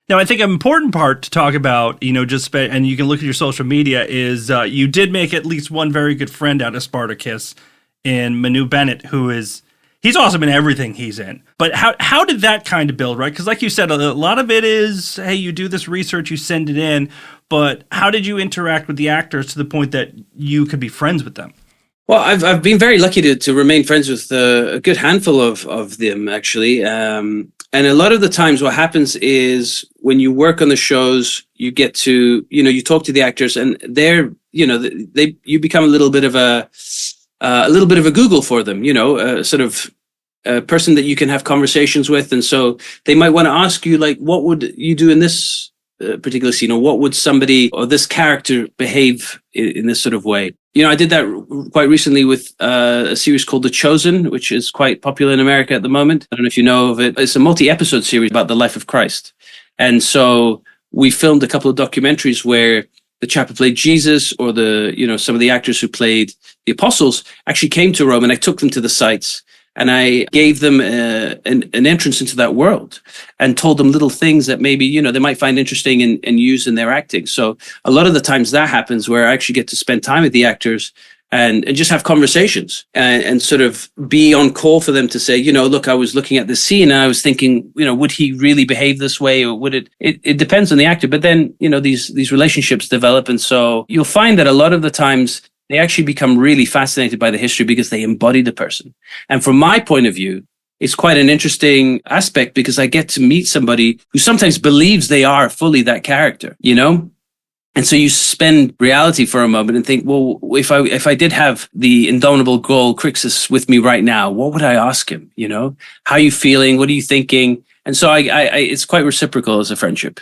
Now, I think an important part to talk about, and you can look at your social media, is you did make at least one very good friend out of Spartacus in Manu Bennett, he's awesome in everything he's in. But how did that kind of build, right? Because like you said, a lot of it is, hey, you do this research, you send it in, but how did you interact with the actors to the point that you could be friends with them? Well, I've been very lucky to remain friends with a good handful of them, actually. And a lot of the times what happens is when you work on the shows, you get to, you talk to the actors and you become a little bit of a Google for them, sort of a person that you can have conversations with. And so they might want to ask you, like, what would you do in this particular scene, or what would somebody or this character behave in this sort of way? I did that quite recently with a series called The Chosen, which is quite popular in America at the moment. I don't know if you know of it. It's a multi-episode series about the life of Christ. And so we filmed a couple of documentaries where the chap who played Jesus, or some of the actors who played the apostles, actually came to Rome, and I took them to the sites. And I gave them an entrance into that world and told them little things that maybe, they might find interesting and use in their acting. So a lot of the times that happens where I actually get to spend time with the actors and just have conversations and sort of be on call for them to say, look, I was looking at this scene and I was thinking, would he really behave this way, or would it depends on the actor. But then, these relationships develop. And so you'll find that a lot of the times they actually become really fascinated by the history because they embody the person. And from my point of view, it's quite an interesting aspect because I get to meet somebody who sometimes believes they are fully that character, And so you suspend reality for a moment and think, well, if I did have the indomitable Gaul Crixus with me right now, what would I ask him? How are you feeling? What are you thinking? And so I it's quite reciprocal as a friendship.